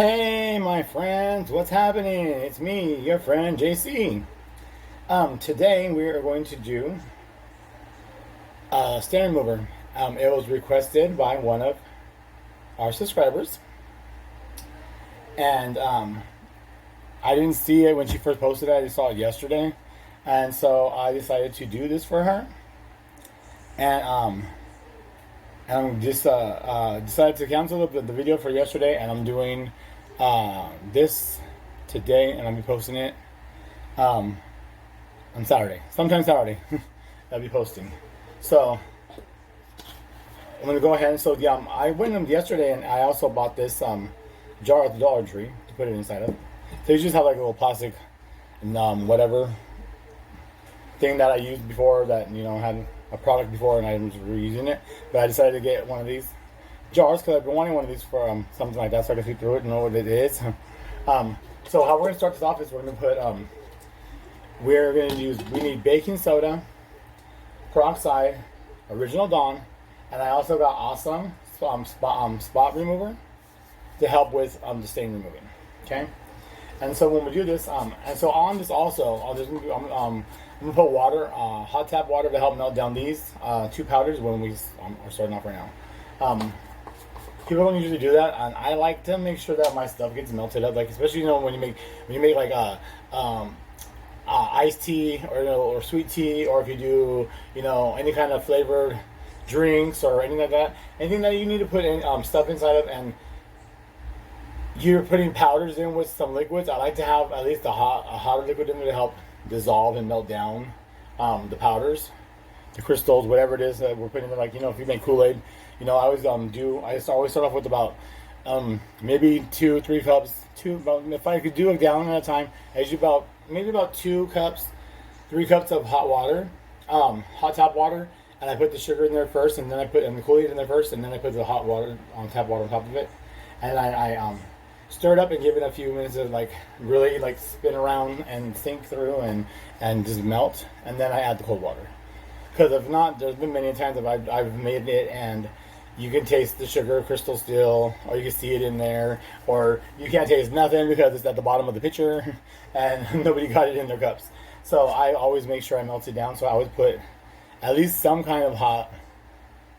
Hey, my friends, what's happening? It's me, your friend JC. Today we are going to do a stand remover. It was requested by one of our subscribers, and I didn't see it when she first posted it. I just saw it yesterday, and so I decided to do this for her. And I'm just decided to cancel the video for yesterday, and I'm doing this today, and I'll be posting it on Saturday, sometime Saturday. I'll be posting. So I'm gonna go ahead. So yeah, I went in yesterday, and I also bought this jar at the Dollar Tree to put it inside of. So you just have like a little plastic, whatever thing that I used before that had a product before, and I was reusing it. But I decided to get one of these jars because I've been wanting one of these for something like that, so I can see through it and know what it is. So how we're gonna start this off is we're gonna put we need baking soda, peroxide, Original Dawn, and I also got Awesome spot remover to help with the stain removing. Okay. And so when we do this, and so on this also, I'm gonna put water, hot tap water to help melt down these two powders when we are starting off right now. People don't usually do that, and I like to make sure that my stuff gets melted up. Like especially when you make like iced tea or sweet tea, or if you do any kind of flavored drinks or anything like that, anything that you need to put in stuff inside of, and you're putting powders in with some liquids. I like to have at least a hotter liquid in there to help dissolve and melt down the powders, the crystals, whatever it is that we're putting in there. Like if you make Kool-Aid, I always always start off with about maybe 2-3 cups. If I could do a gallon at a time, I usually about 2 cups, 3 cups of hot water, hot tap water, and I put the sugar in there first, and then I put the Kool-Aid in there first, and then I put the hot water tap water on top of it, and I stir it up and give it a few minutes to really spin around and sink through and just melt, and then I add the cold water. Because if not, there's been many times that I've made it and you can taste the sugar crystal still, or you can see it in there, or you can't taste nothing because it's at the bottom of the pitcher and nobody got it in their cups. So I always make sure I melt it down. So I always put at least some kind of hot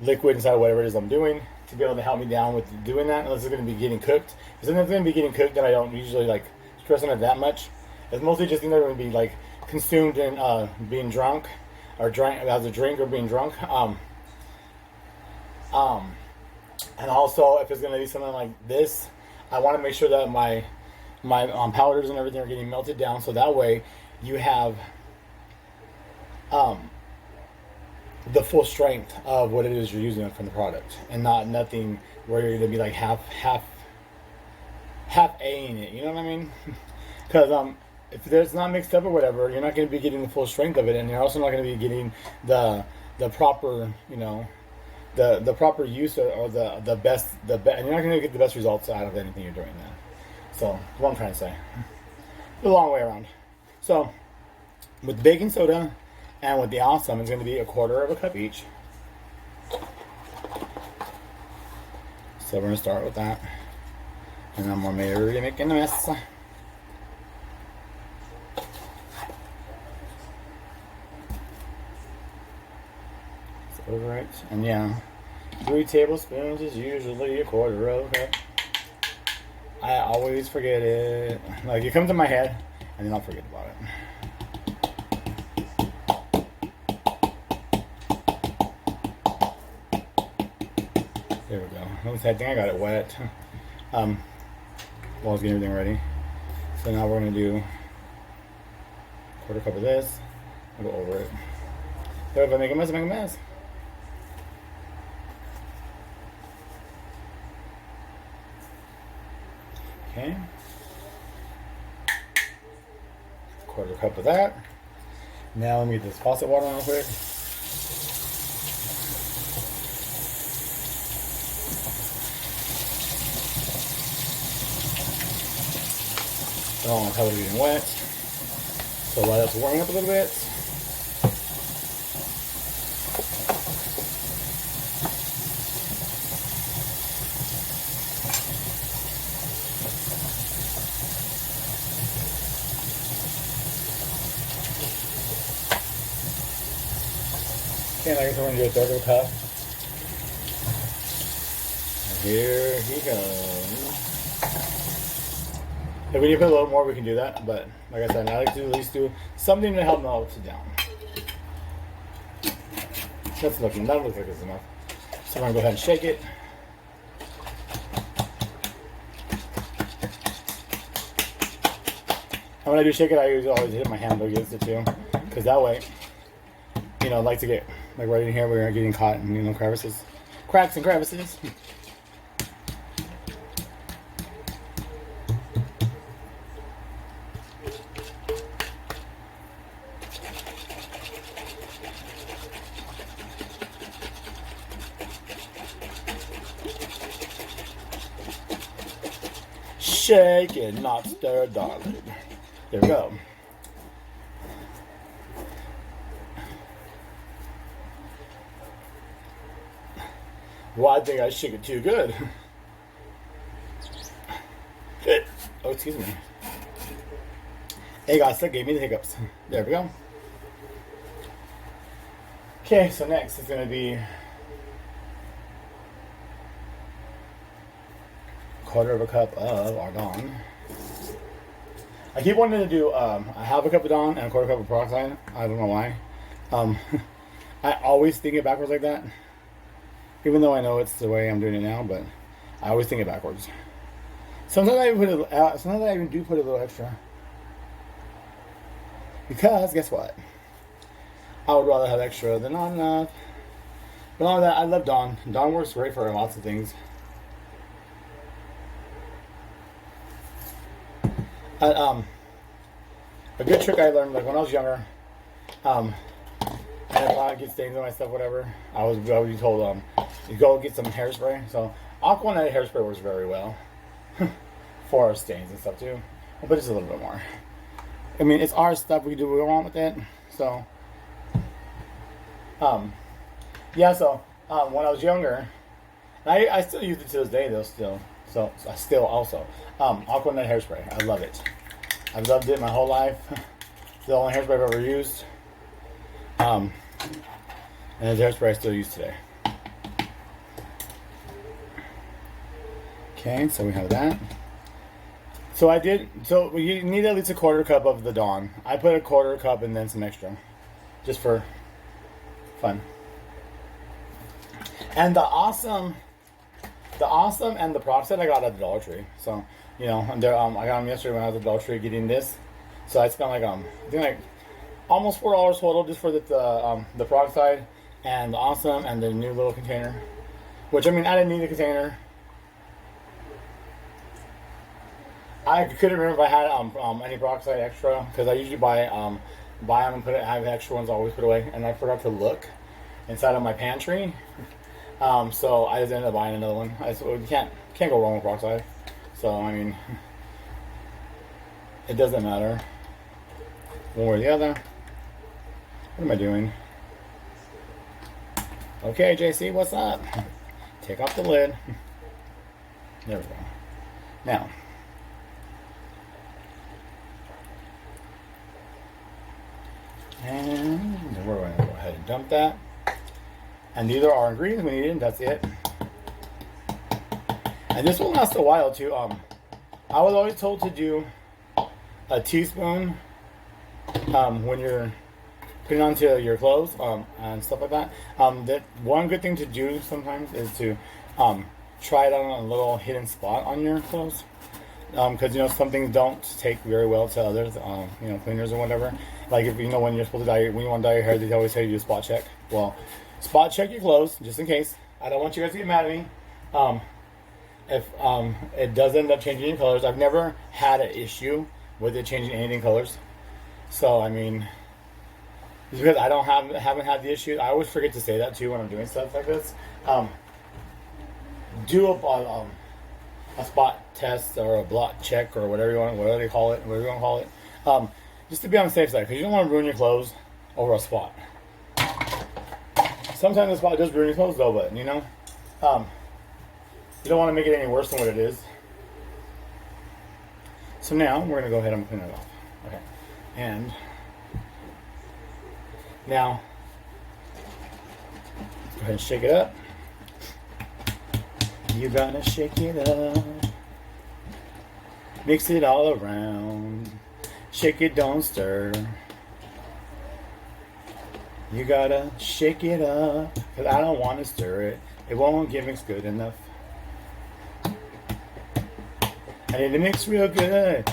liquid inside of whatever it is I'm doing to be able to help me down with doing that, unless it's going to be getting cooked. If it's going to be getting cooked, then I don't usually stress on it that much. It's mostly just either going to be consumed in being drunk, or drank as a drink, or being drunk. And also, if it's going to be something like this, I want to make sure that my powders and everything are getting melted down, so that way you have the full strength of what it is you're using from the product, and nothing where you're going to be half A-ing it. You know what I mean? Because if it's not mixed up or whatever, you're not going to be getting the full strength of it, and you're also not going to be getting the proper the proper use or the best and you're not going to get the best results out of anything you're doing then. So that's what I'm trying to say. The long way around. So with baking soda and with the Awesome, it's going to be 1/4 cup each. So we're going to start with that, and I'm already making a mess. Over it, and yeah, 3 tablespoons is usually 1/4 cup. I always forget it. It comes in my head, and then I'll forget about it. There we go. I think I got it wet. While I was getting everything ready. So now we're gonna do 1/4 cup of this. I'll go over it. So if I make a mess, I make a mess. Okay, 1/4 cup of that. Now let me get this faucet water on real quick. I don't want to have it getting wet, so while that's warming up a little bit, Okay, like I said, we're gonna do a third of a cup. Here he goes. If we need to put a little more, we can do that. But like I said, I like to at least do something to help melt it down. That looks like it's enough. So I'm gonna go ahead and shake it. And when I do shake it, I usually always hit my hand against it too, because that way, you know, I like to get like right in here where you're getting caught in, you know, crevices, cracks and crevices. Shake and not stir, darling. There we go. Well, I think I shake it too good. Oh, excuse me. Hey guys, that gave me the hiccups. There we go. Okay, so next is going to be quarter of a cup of argon. I keep wanting to do a half a cup of Dawn and a quarter cup of peroxide. I don't know why. I always think it backwards like that. Even though I know it's the way I'm doing it now, but I always think it backwards. Sometimes I even do put a little extra. Because guess what? I would rather have extra than not enough. But all that, I love Dawn. Dawn works great for lots of things. A good trick I learned, like when I was younger, and if I get stains on my stuff, whatever, I would be told, you go get some hairspray. So Aquanet hairspray works very well for stains and stuff too, but just a little bit more. I mean, it's our stuff. We do what we want with it. So, yeah. So when I was younger, and I still use it to this day though. So I still also Aquanet hairspray. I love it. I've loved it my whole life. It's the only hairspray I've ever used. And it's hairspray I still use today. Okay, so we have that. So you need at least a quarter cup of the Dawn. I put a quarter cup and then some extra. Just for fun. And the awesome and the peroxide I got at the Dollar Tree. So, you know, and I got them yesterday when I was at the Dollar Tree getting this. So I spent like I think like almost $4 total just for the peroxide and the awesome and the new little container. Which I mean, I didn't need a container. I couldn't remember if I had any peroxide extra because I usually buy them and I have extra ones always put away, and I forgot to look inside of my pantry. So I just ended up buying another one. You can't go wrong with peroxide. So I mean, it doesn't matter one way or the other. What am I doing? Okay, JC, what's up? Take off the lid. There we go. Now, and we're going to go ahead and dump that. And these are our ingredients we needed. That's it. And this will last a while too. I was always told to do a teaspoon when you're putting onto your clothes and stuff like that. That one good thing to do sometimes is to try it on a little hidden spot on your clothes. Because you know some things don't take very well to others, you know, cleaners or whatever. Like if you know when you're supposed to when you want to dye your hair, they always say you do a spot check. Well, spot check your clothes just in case. I don't want you guys to get mad at me. If it does end up changing in colors, I've never had an issue with it changing anything colors. So I mean, it's because I haven't had the issue. I always forget to say that too when I'm doing stuff like this. Do a spot test or a blot check or whatever they call it, just to be on the safe side, because you don't want to ruin your clothes over a spot. Sometimes the spot does ruin your clothes though, but you know, you don't want to make it any worse than what it is. So now we're going to go ahead and clean it off. Okay, and now ahead and shake it up. You gotta shake it up. Mix it all around. Shake it, don't stir. You gotta shake it up, because I don't want to stir it. It won't get mixed good enough. I need to mix real good,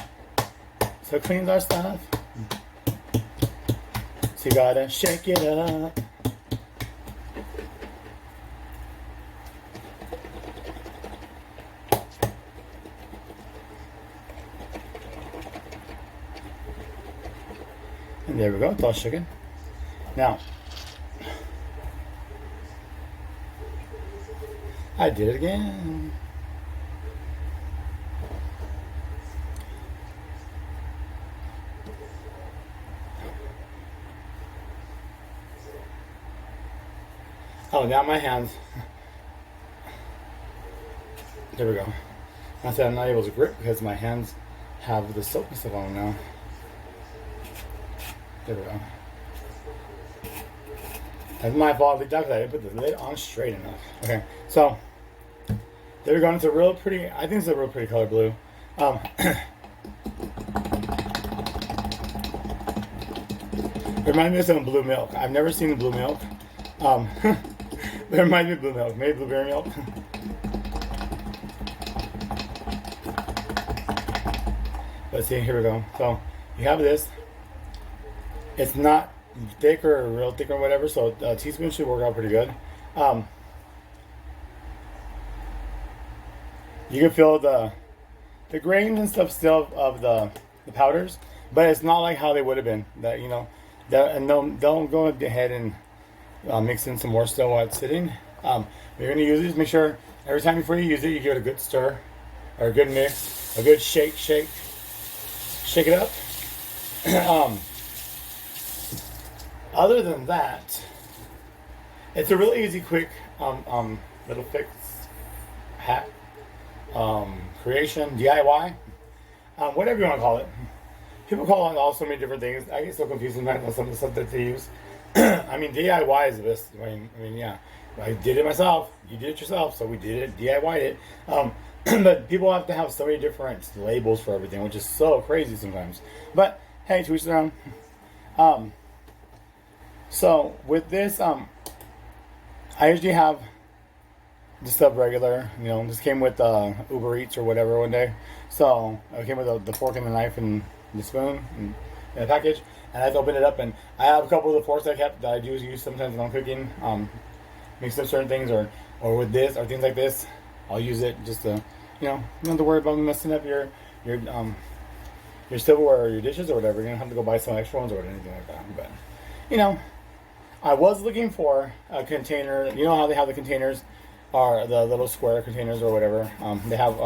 so it cleans our stuff. So you gotta shake it up. And there we go, it's all shaken. Now, I did it again. Oh, now my hands. There we go. I said I'm not able to grip because my hands have the soap and stuff on them now. There we go. That's my fault because I didn't put the lid on straight enough. Okay, so there we go. It's a real pretty, I think it's a real pretty color blue. It reminds me of some blue milk. I've never seen the blue milk. It reminds me of blue milk, maybe blueberry milk. Let's see, here we go. So you have this. It's not thick or real thick or whatever, so a teaspoon should work out pretty good. You can feel the grains and stuff still of the powders, but it's not like how they would have been. That, you know, that, and don't go ahead and mix in some more still while it's sitting. When you're gonna use these, make sure every time before you use it, you give it a good stir or a good mix, a good shake it up. Other than that, it's a really easy, quick little fix, hack, creation, DIY, whatever you want to call it. People call it all so many different things. I get so confused sometimes on some of the stuff that they use. I mean, DIY is the best. I mean, yeah, I did it myself. You did it yourself, so we did it, DIY'd it. But people have to have so many different labels for everything, which is so crazy sometimes. But hey, to each their own. So with this, I usually have just stuff regular. You know, this came with Uber Eats or whatever one day. So it came with the fork and the knife and the spoon and a package. And I have to open it up, and I have a couple of the forks I kept that I do use sometimes when I'm cooking, mix up certain things, or with this or things like this. I'll use it just to, you know, you don't have to worry about messing up your silverware or your dishes or whatever. You're gonna have to go buy some extra ones or anything like that. But you know, I was looking for a container. You know how they have the containers, or the little square containers or whatever. They have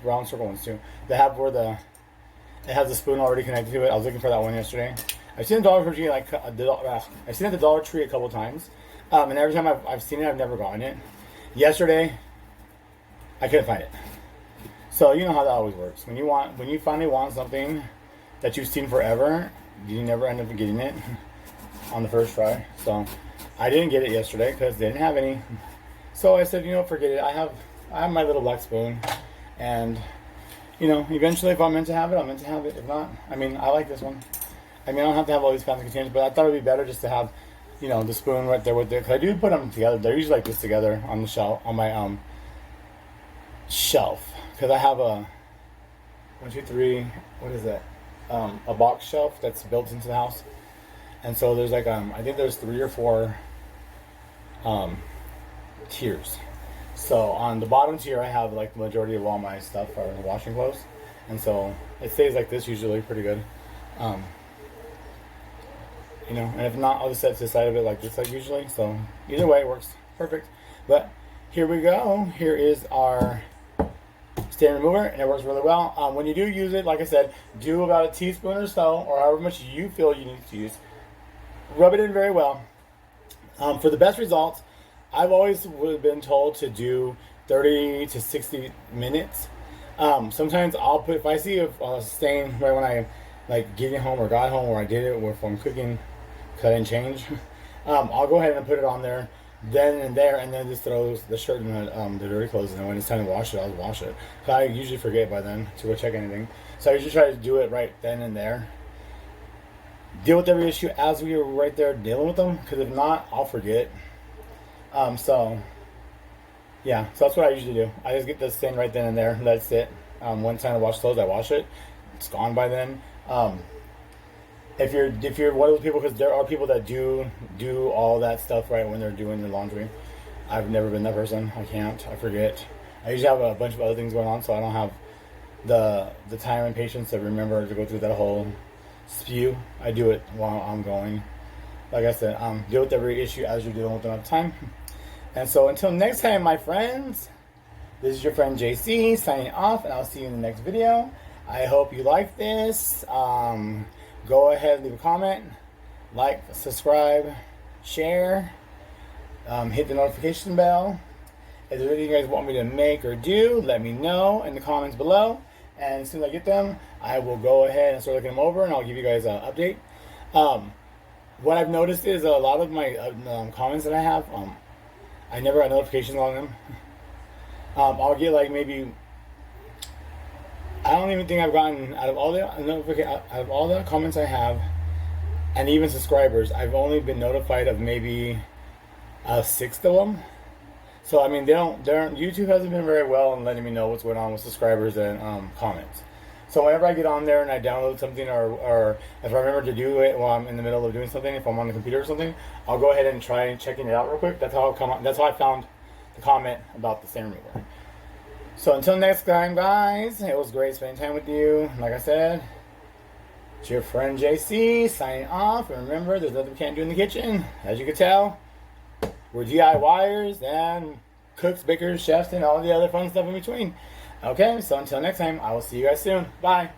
round circle ones too. They have where it has the spoon already connected to it. I was looking for that one yesterday. I've seen the Dollar Tree I've seen it at the Dollar Tree a couple times, and every time I've seen it, I've never gotten it. Yesterday, I couldn't find it. So you know how that always works. When you finally want something that you've seen forever, you never end up getting it on the first try. So I didn't get it yesterday because they didn't have any. So I said, you know, forget it. I have my little black spoon, and you know, eventually if I'm meant to have it, I'm meant to have it. If not, I mean, I like this one. I mean, I don't have to have all these fancy containers, but I thought it would be better just to have, you know, the spoon right there with it. Because I do put them together. They're usually like this together on the shelf, on my shelf. Because I have a 1, 2, 3. What is that? A box shelf that's built into the house. And so there's like I think there's 3 or 4 tiers. So on the bottom tier, I have like the majority of all my stuff are washing clothes, and so it stays like this usually pretty good. You know, and if not, I'll just set to the side of it like this, like usually. So either way, it works perfect. But here we go. Here is our stain remover, and it works really well. When you do use it, like I said, do about a teaspoon or so, or however much you feel you need to use. Rub it in very well. For the best results, I've always been told to do 30 to 60 minutes. Sometimes I'll put, if I see a stain right when I like getting home or got home or I did it, or if I'm cooking because I didn't change, I'll go ahead and put it on there then and there, and then just throws the shirt in the dirty clothes, and then when it's time to wash it, I'll wash it. 'Cause I usually forget by then to go check anything, so I usually try to do it right then and there. Deal with every issue as we are right there dealing with them, because if not, I'll forget. So yeah, so that's what I usually do. I just get this thing right then and there. That's it. When it's time to wash clothes, I wash it. It's gone by then. If you're one of those people, because there are people that do all that stuff right when they're doing their laundry. I've never been that person. I can't. I forget. I usually have a bunch of other things going on, so I don't have the time and patience to remember to go through that whole spew. I do it while I'm going. Like I said, deal with every issue as you're dealing with them at the time. And so until next time, my friends, this is your friend JC signing off, and I'll see you in the next video. I hope you like this. Go ahead, leave a comment, like, subscribe, share, hit the notification bell. If there's anything you guys want me to make or do, let me know in the comments below. And as soon as I get them, I will go ahead and start looking them over, and I'll give you guys an update. What I've noticed is a lot of my comments that I have, I never got notifications on them. I'll get like maybe, I don't even think I've gotten out of all the comments I have, and even subscribers, I've only been notified of maybe a sixth of them. So I mean, YouTube hasn't been very well in letting me know what's going on with subscribers and comments. So whenever I get on there and I download something, or if I remember to do it while I'm in the middle of doing something, if I'm on the computer or something, I'll go ahead and try checking it out real quick. That's how I found the comment about the stain remover. So until next time, guys, it was great spending time with you. Like I said, it's your friend JC signing off. And remember, there's nothing we can't do in the kitchen. As you can tell, we're DIYers and cooks, bakers, chefs, and all the other fun stuff in between. Okay, so until next time, I will see you guys soon. Bye.